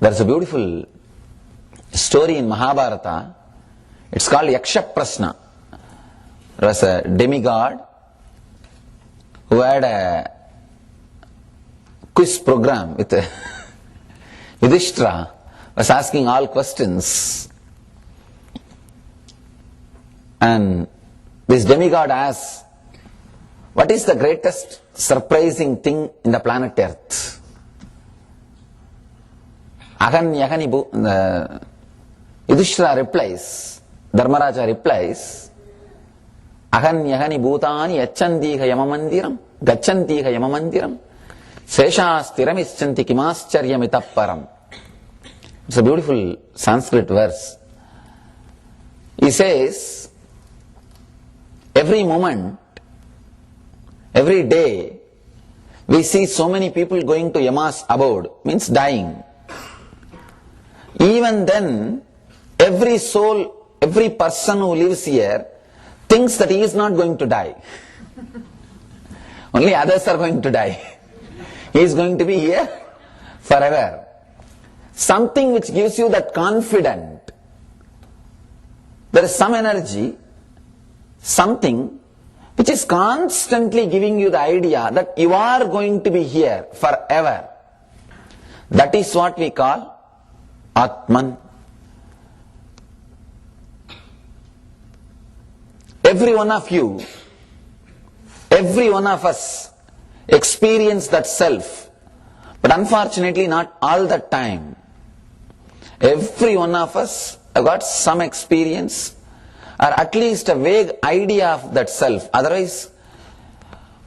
There's a beautiful story in Mahabharata. It's called Yaksha Prasna. There was a demigod who had a quiz program with Yudhishthira, was asking all questions. And this demigod asked, what is the greatest surprising thing in the planet Earth? Yudhishthira replies, Dharmaraja replies, Ahan yahani bhutani yachantiha yamamandiram, gachantiha yamamandiram, seshastiram ischanti kimascharyamitapparam. It's a beautiful Sanskrit verse. He says, every moment, every day, we see so many people going to Yama's abode, means dying. Even then, every soul, every person who lives here thinks that he is not going to die. Only others are going to die. He is going to be here forever. Something which gives you that confidence. There is some energy, something which is constantly giving you the idea that you are going to be here forever. That is what we call Atman. Every one of you, every one of us experience that self, but unfortunately not all the time. Every one of us have got some experience or at least a vague idea of that self. Otherwise,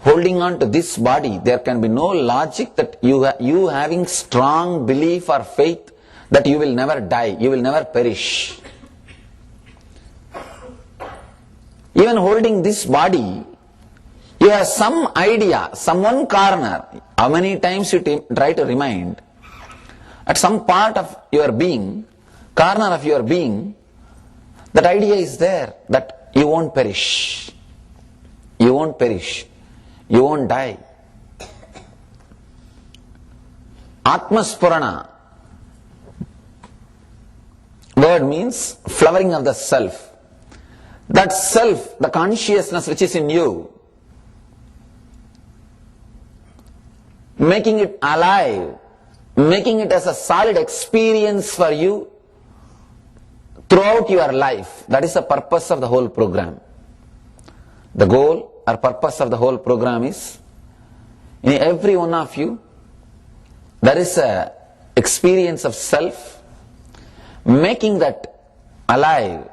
holding on to this body, there can be no logic that you having strong belief or faith that you will never die, you will never perish. Even holding this body, you have some idea, some one corner. How many times you try to remind, at some part of your being, corner of your being, that idea is there, that you won't perish. You won't perish. You won't die. Atmaspurana word means flowering of the self. That self, the consciousness which is in you, making it alive, making it as a solid experience for you throughout your life. That is the purpose of the whole program. The goal or purpose of the whole program is, in every one of you, there is a experience of self, making that alive,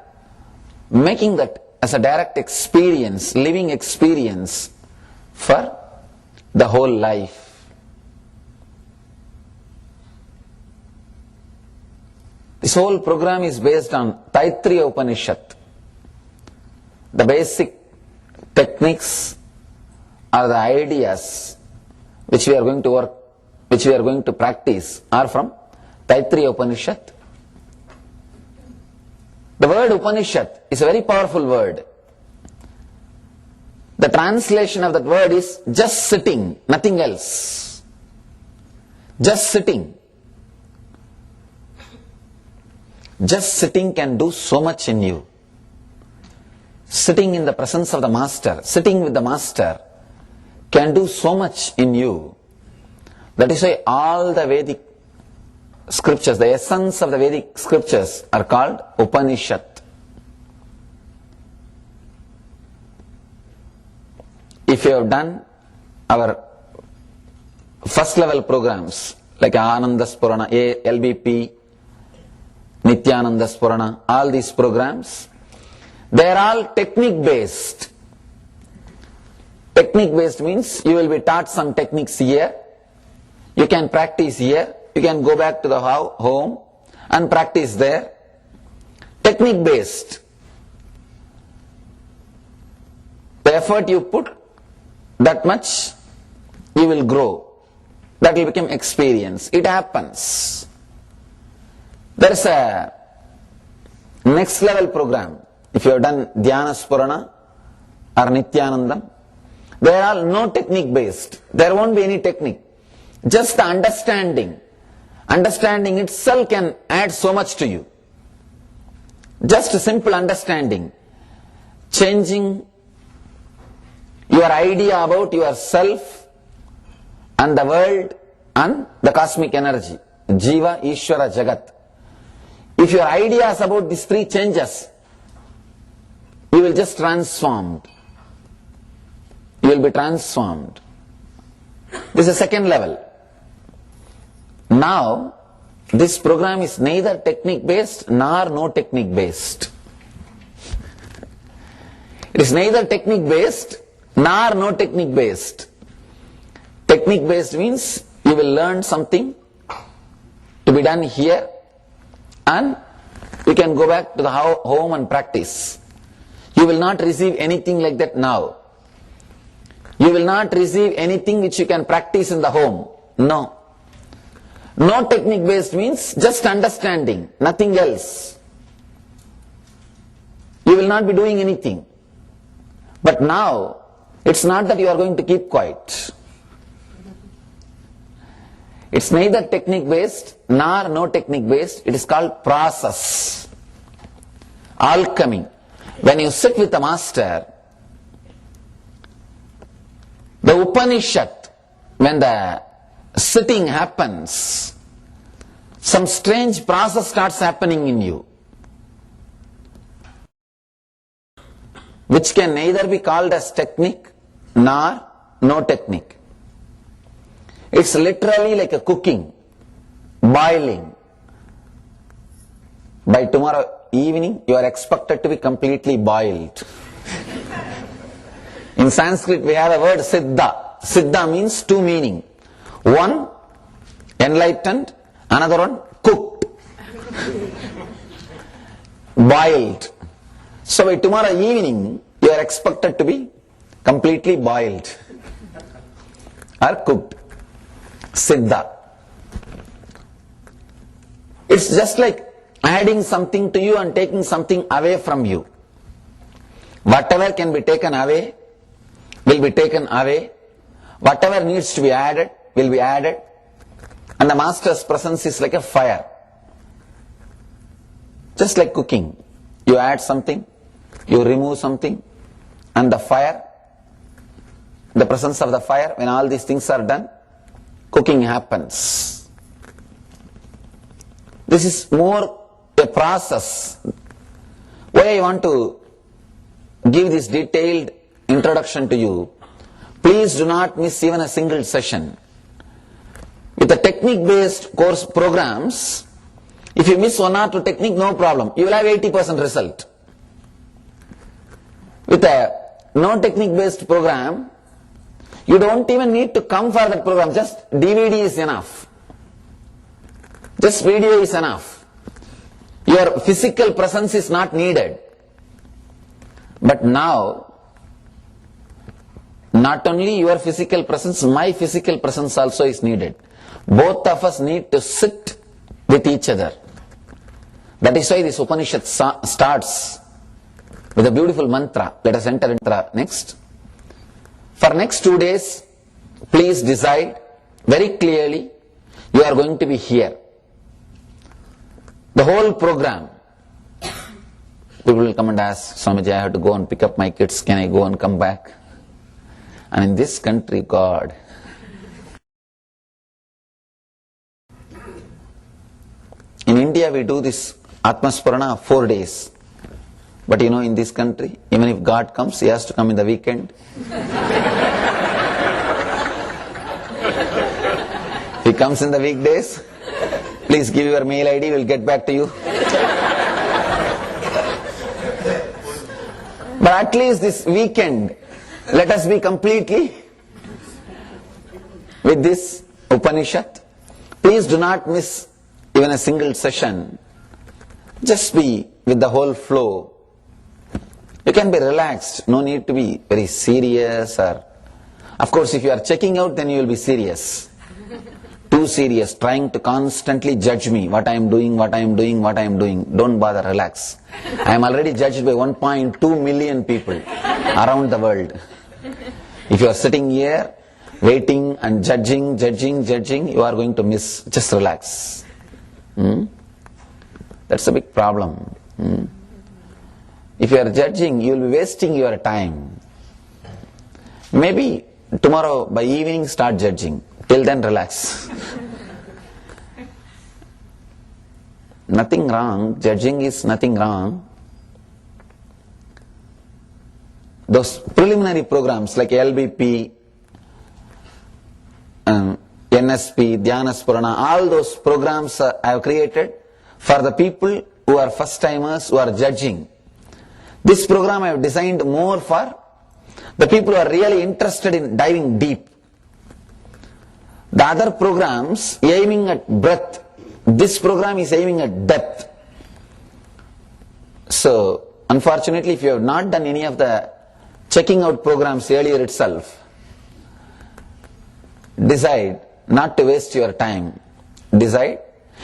making that as a direct experience, living experience for the whole life. This whole program is based on Taittiriya Upanishad. The basic techniques or the ideas which we are going to work, which we are going to practice are from Taittiriya Upanishad. The word Upanishad is a very powerful word. The translation of that word is just sitting, nothing else. Just sitting. Just sitting can do so much in you. Sitting in the presence of the Master, sitting with the Master can do so much in you. That is why all the Vedic scriptures, the essence of the Vedic scriptures are called Upanishad. If you have done our first level programs like Ananda Spurana, LBP, Nithyananda Spurana, all these programs, they are all technique based. Technique based means you will be taught some techniques here, you can practice here, you can go back to the home and practice there. Technique based. The effort you put, that much you will grow. That will become experience. It happens. There is a next level program. If you have done Dhyana Spurana or Nithyanandam, they are all no technique based. There won't be any technique. Just the understanding Understanding itself can add so much to you. Just a simple understanding, changing your idea about yourself and the world and the cosmic energy, Jiva, Ishvara, Jagat. If your ideas about these three changes, you will just transformed. You will be transformed. This is the second level. Now, this program is neither technique based nor no technique based. It is neither technique based nor no technique based. Technique based means you will learn something to be done here and you can go back to the home and practice. You will not receive anything like that now. You will not receive anything which you can practice in the home. No. No technique based means just understanding, nothing else. You will not be doing anything. But now, it's not that you are going to keep quiet. It's neither technique based nor no technique based. It is called process. Alchemy. When you sit with a master, the Upanishad, when the sitting happens, some strange process starts happening in you, which can neither be called as technique nor no technique. It's literally like a cooking, boiling. By tomorrow evening, you are expected to be completely boiled. In Sanskrit, we have a word siddha. Siddha means two meaning. One, enlightened, another one, cooked. Boiled. So by tomorrow evening, you are expected to be completely boiled or cooked. Siddha. It's just like adding something to you and taking something away from you. Whatever can be taken away will be taken away. Whatever needs to be added will be added. And the master's presence is like a fire. Just like cooking. You add something, you remove something, and the fire, the presence of the fire, when all these things are done, cooking happens. This is more a process. Why I want to give this detailed introduction to you, please do not miss even a single session. With the technique-based course programs, if you miss one or two technique, no problem. You will have 80% result. With a no technique-based program, you don't even need to come for that program. Just DVD is enough. Just video is enough. Your physical presence is not needed. But now, not only your physical presence, my physical presence also is needed. Both of us need to sit with each other. That is why this Upanishad starts with a beautiful mantra. Let us enter into the next. For next 2 days, please decide very clearly you are going to be here. The whole program. People will come and ask, Swamiji, I have to go and pick up my kids. Can I go and come back? And in this country, God, in India we do this Atmasparana 4 days. But you know, in this country, even if God comes, he has to come in the weekend. If he comes in the weekdays, please give your mail ID, we'll get back to you. But at least this weekend, let us be completely with this Upanishad. Please do not miss even a single session. Just be with the whole flow. You can be relaxed, no need to be very serious, or of course if you are checking out, then you will be serious. Too serious, trying to constantly judge me, what I am doing, what I am doing, what I am doing. Don't bother, relax. I am already judged by 1.2 million people around the world. If you are sitting here, waiting and judging, you are going to miss. Just relax. That's a big problem. If you are judging, you will be wasting your time. Maybe tomorrow by evening start judging. Till then relax. Nothing wrong. Judging is nothing wrong. Those preliminary programs like LBP, NSP, Dhyanasparana, all those programs I have created for the people who are first timers, who are judging. This program I have designed more for the people who are really interested in diving deep. The other programs aiming at breadth. This program is aiming at depth. So, unfortunately, if you have not done any of the checking out programs earlier itself, decide not to waste your time. Decide.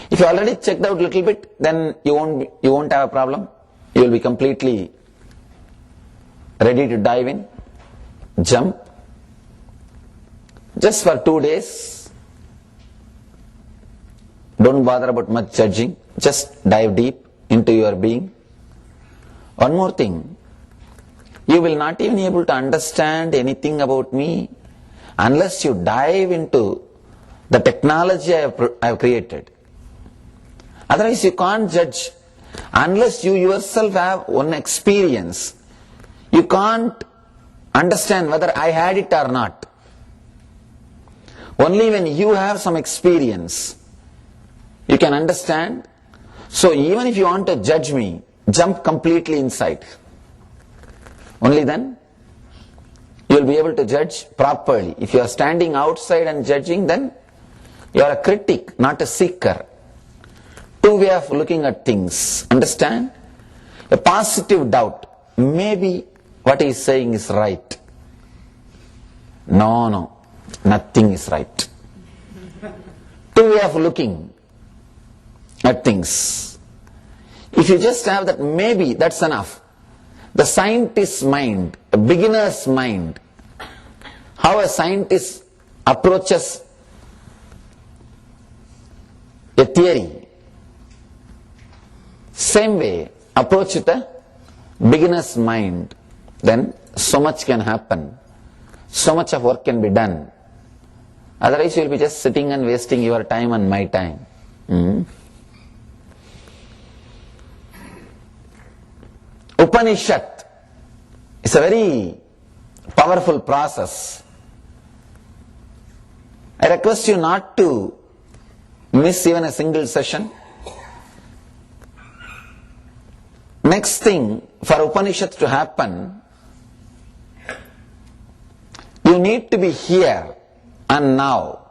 If you already checked out a little bit, then you won't have a problem. You will be completely ready to dive in, jump. Just for 2 days. Don't bother about much judging. Just dive deep into your being. One more thing. You will not even be able to understand anything about me unless you dive into the technology I have created. Otherwise you can't judge. Unless you yourself have one experience, you can't understand whether I had it or not. Only when you have some experience, you can understand. So even if you want to judge me, jump completely inside. Only then you will be able to judge properly. If you are standing outside and judging, then you are a critic, not a seeker. Two way of looking at things. Understand? A positive doubt. Maybe what he is saying is right. No, nothing is right. Two way of looking at things. If you just have that maybe, that's enough. The scientist's mind, a beginner's mind, how a scientist approaches a theory, same way approach with a beginner's mind, then so much can happen, so much of work can be done. Otherwise you will be just sitting and wasting your time and my time. Upanishad is a very powerful process. I request you not to miss even a single session. Next thing, for Upanishads to happen, you need to be here and now.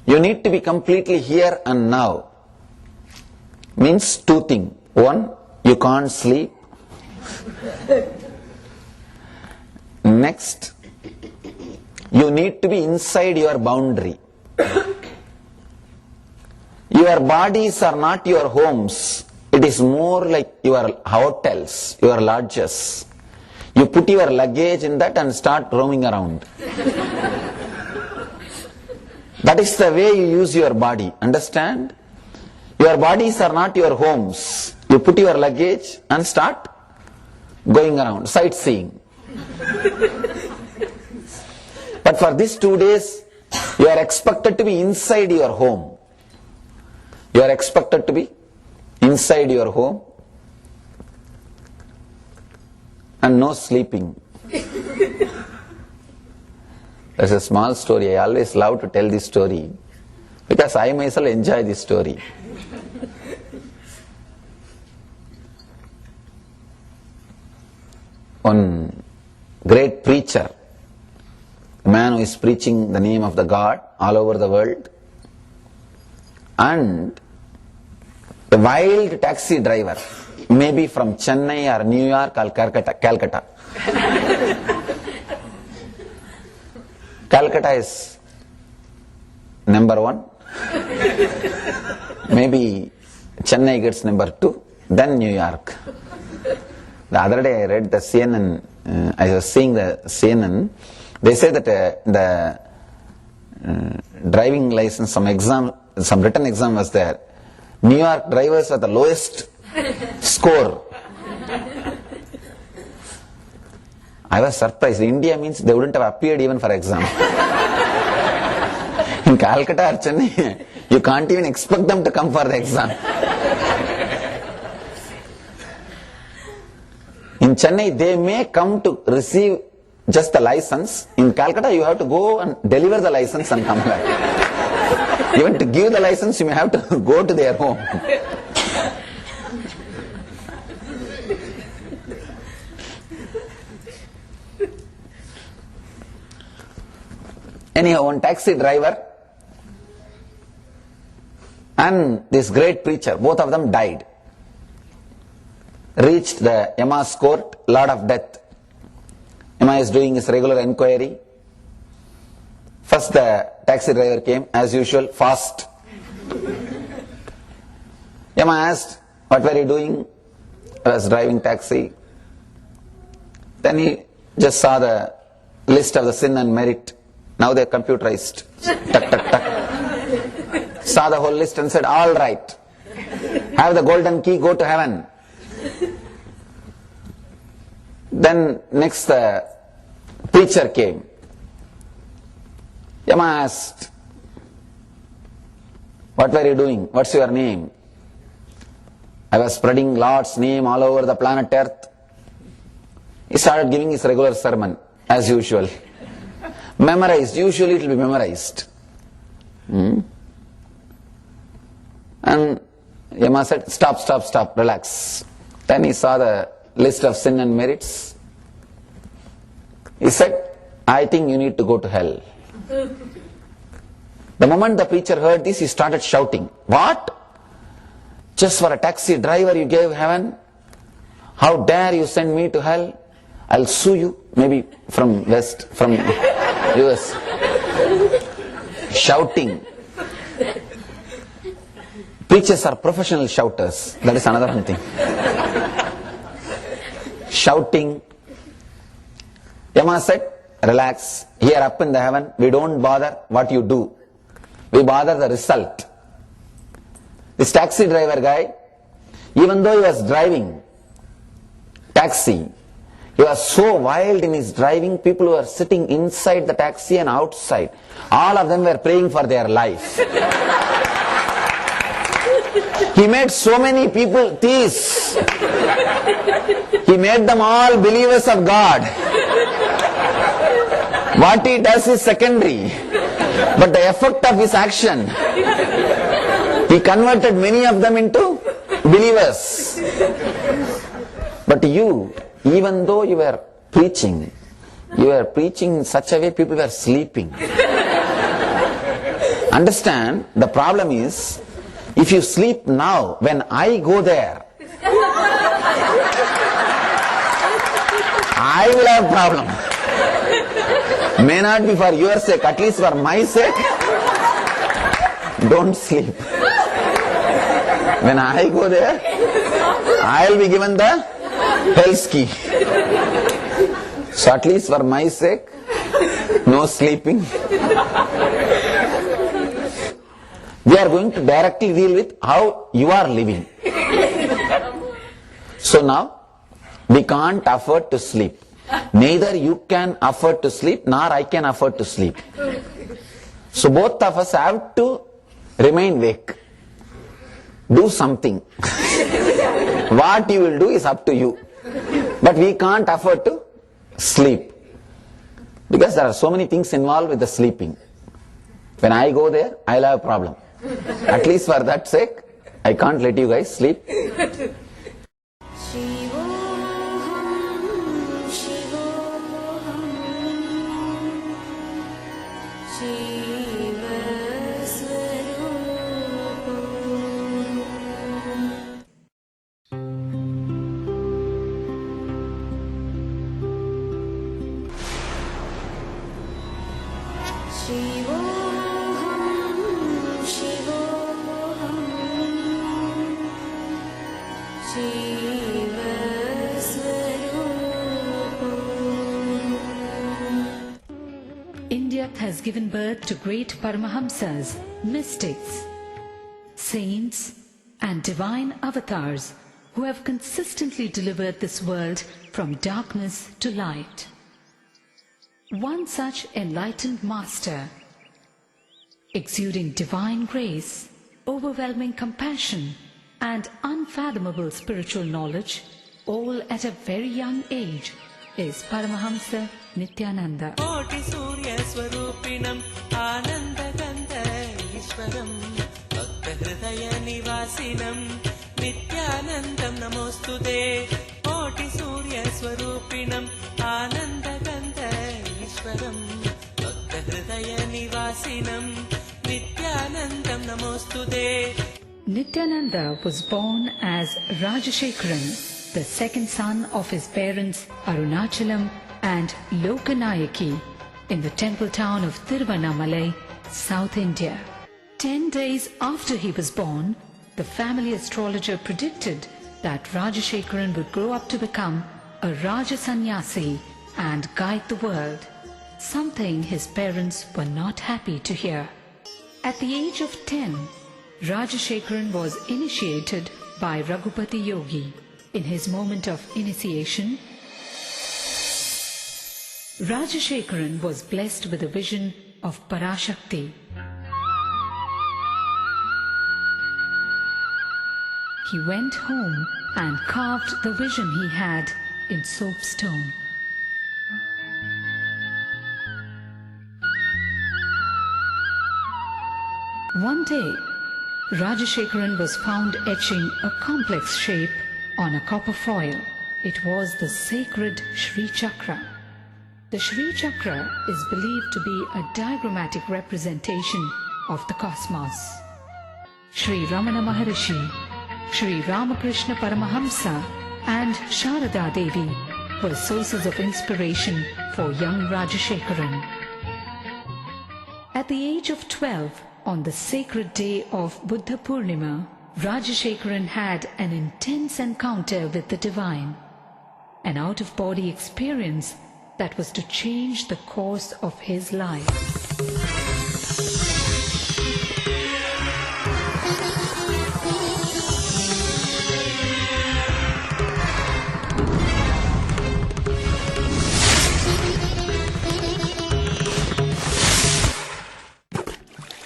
You need to be completely here and now. Means two things. One, you can't sleep. Next, you need to be inside your boundary. Your bodies are not your homes. It is more like your hotels, your lodges. You put your luggage in that and start roaming around. That is the way you use your body. Understand? Your bodies are not your homes. You put your luggage and start going around, sightseeing. But for these 2 days, you are expected to be inside your home. You are expected to be inside your home and no sleeping. There's a small story. I always love to tell this story because I myself enjoy this story. One great preacher, a man who is preaching the name of the God all over the world, and a wild taxi driver, maybe from Chennai or New York or Calcutta. Calcutta is number 1. Maybe Chennai gets number 2, then New York. The other day I read the CNN, I was seeing the CNN, They say that the driving license, some written exam was there. New York drivers are the lowest score. I was surprised. India means they wouldn't have appeared even for exam. In Calcutta or Chennai, you can't even expect them to come for the exam. In Chennai, they may come to receive just the license. In Calcutta, you have to go and deliver the license and come back. Even to give the license, you may have to go to their home. Anyhow, one taxi driver and this great preacher, both of them died. Reached the Yama's court, Lord of Death. Yama is doing his regular inquiry. First the taxi driver came, as usual, fast. Yama asked, what were you doing? I was driving taxi. Then he just saw the list of the sin and merit. Now they're computerized. Tuck, tuck, tuck. Saw the whole list and said, all right. Have the golden key, go to heaven. Then next the preacher came. Yama asked, what were you doing? What's your name? I was spreading Lord's name all over the planet Earth. He started giving his regular sermon, as usual. Memorized, usually it will be memorized. And Yama said, stop, relax. Then he saw the list of sin and merits. He said, I think you need to go to hell. The moment the preacher heard this, he started shouting, what? Just for a taxi driver you gave heaven? How dare you send me to hell? I'll sue you, maybe from West, from US. Shouting. Preachers are professional shouters. That is another thing. Shouting. Yama said, relax. Here up in the heaven, we don't bother what you do. We bother the result. This taxi driver guy, even though he was driving taxi, he was so wild in his driving, people who were sitting inside the taxi and outside, all of them were praying for their life. He made so many people theists. He made them all believers of God. What he does is secondary. But the effect of his action, he converted many of them into believers. But you, even though you were preaching in such a way people were sleeping. Understand, the problem is, if you sleep now, when I go there, I will have a problem. May not be for your sake, at least for my sake. Don't sleep. When I go there, I will be given the hell's key. So at least for my sake, no sleeping. We are going to directly deal with how you are living. So now, we can't afford to sleep. Neither you can afford to sleep, nor I can afford to sleep. So both of us have to remain awake. Do something. What you will do is up to you. But we can't afford to sleep. Because there are so many things involved with the sleeping. When I go there, I'll have a problem. At least for that sake, I can't let you guys sleep. India has given birth to great Paramahamsas, mystics, saints, and divine avatars who have consistently delivered this world from darkness to light. One such enlightened master, exuding divine grace, overwhelming compassion, and unfathomable spiritual knowledge, all at a very young age, is Paramahamsa Nithyananda. Koti Surya Swarupinam Anandagandha Ishwaram Bhakta Hridaya Nivasinam Nithyanandam Namostude. Koti Surya Swarupinam Anandagandha Ishwaram Bhakta Hridaya Nivasinam Nithyanandam Namostude. Nithyananda was born as Rajashekharan, the second son of his parents Arunachalam and Lokanayaki, in the temple town of Tiruvannamalai, South India. 10 days after he was born, the family astrologer predicted that Rajashekharan would grow up to become a Raja Sannyasi and guide the world, something his parents were not happy to hear. At the age of 10, Rajashekharan was initiated by Raghupati Yogi. In his moment of initiation, Rajashekharan was blessed with a vision of Parashakti. He went home and carved the vision he had in soapstone. One day, Rajashekharan was found etching a complex shape on a copper foil. It was the sacred Shri Chakra. The Shri Chakra is believed to be a diagrammatic representation of the cosmos. Shri Ramana Maharishi, Shri Ramakrishna Paramahamsa and Sharada Devi were sources of inspiration for young Rajashekharan. At the age of 12, on the sacred day of Buddha Purnima, Rajashekharan had an intense encounter with the divine, an out-of-body experience that was to change the course of his life.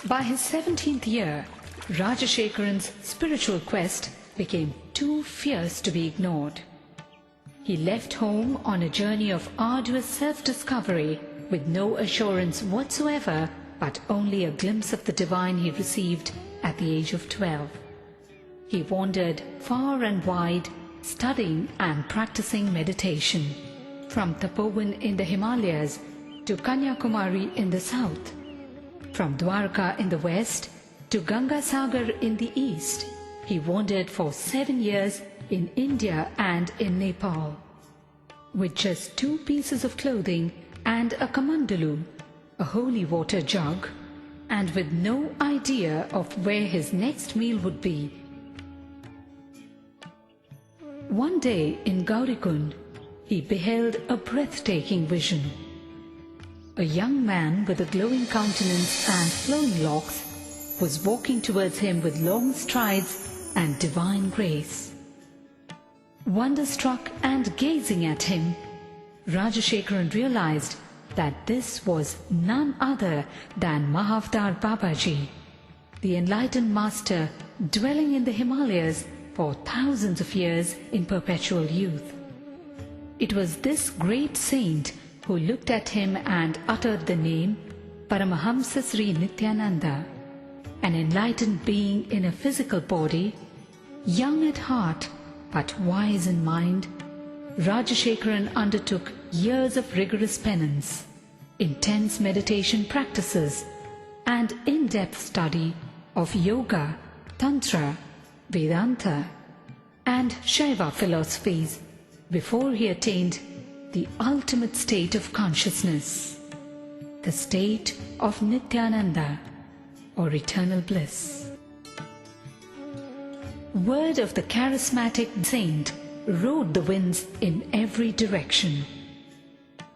By his 17th year, Rajashekharan's spiritual quest became too fierce to be ignored. He left home on a journey of arduous self-discovery with no assurance whatsoever, but only a glimpse of the divine he received at the age of 12. He wandered far and wide, studying and practicing meditation, from Tapovan in the Himalayas to Kanyakumari in the south, from Dwarka in the west to Ganga Sagar in the east. He wandered for 7 years in India and in Nepal. With just 2 pieces of clothing and a kamandalu, a holy water jug, and with no idea of where his next meal would be. One day in Gaurikund, he beheld a breathtaking vision. A young man with a glowing countenance and flowing locks was walking towards him with long strides and divine grace. Wonderstruck and gazing at him, Rajashekharan realized that this was none other than Mahavtar Babaji, the enlightened master dwelling in the Himalayas for thousands of years in perpetual youth. It was this great saint who looked at him and uttered the name Paramahamsa Sri Nithyananda, an enlightened being in a physical body, young at heart but wise in mind. Rajashekharan undertook years of rigorous penance, intense meditation practices, and in-depth study of yoga, tantra, Vedanta, and Shaiva philosophies before he attained the ultimate state of consciousness, the state of Nithyananda, or eternal bliss. Word of the charismatic saint rode the winds in every direction.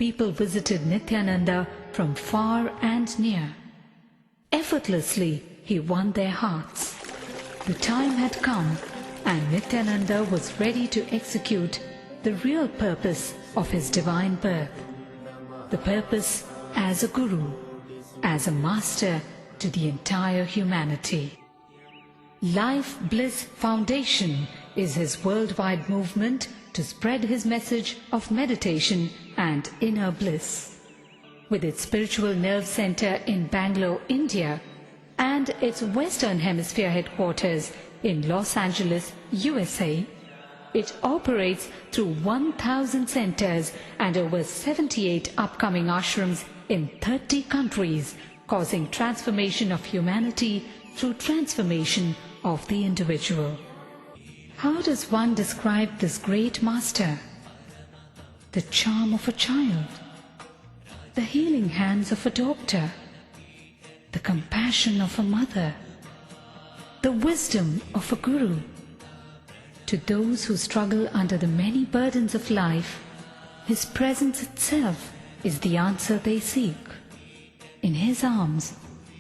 people visited Nithyananda from far and near. Effortlessly, he won their hearts. The time had come, and Nithyananda was ready to execute the real purpose of his divine birth. The purpose as a guru, as a master to the entire humanity. Life Bliss Foundation is his worldwide movement to spread his message of meditation and inner bliss. With its spiritual nerve center in Bangalore, India, and its Western Hemisphere headquarters in Los Angeles, USA, it operates through 1,000 centers and over 78 upcoming ashrams in 30 countries, causing transformation of humanity through transformation of the individual. How does one describe this great master? The charm of a child, the healing hands of a doctor, the compassion of a mother, the wisdom of a guru. To those who struggle under the many burdens of life, his presence itself is the answer they seek. In his arms,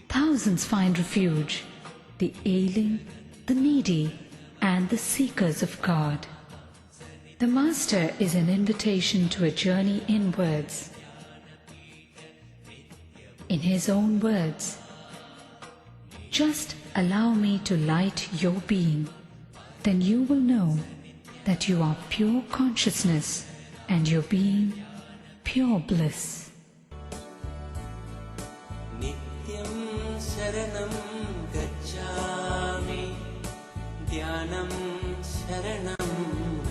thousands find refuge, the ailing, the needy, and the seekers of God. The Master is an invitation to a journey inwards. In his own words, "Just allow me to light your being, then you will know that you are pure consciousness and your being pure bliss." Nityam Sharanam Gacchami, Dhyanam Sharanam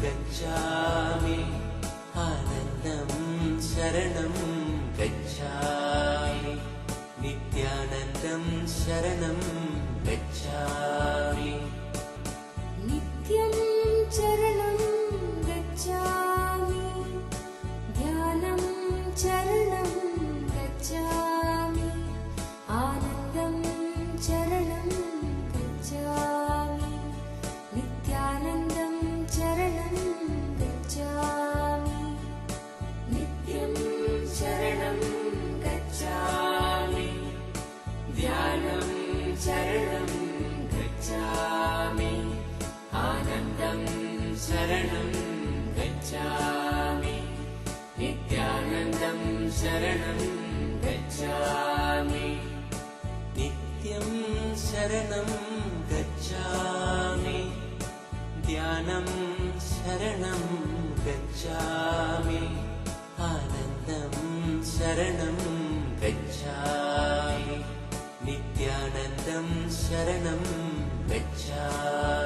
Gacchami, Anandam Sharanam Gacchami, Nithyanandam Sharanam Gacchami. Nityam Charanam Gacchami, Dhyanam Charanam Gacchami, Anandam Charanam Gacchami, Nithyanandam Charanam Gacchami. Nityam Charanam Gacchami, Dhyanam Charanam Gacchami, Anandam Sharanam Gacchami, Nithyanandam Sharanam Gacchami. Nityam Sharanam Gacchami, Dhyanam Sharanam Gacchami, Anandam Sharanam Gacchami, Nithyanandam Sharanam Gacchami.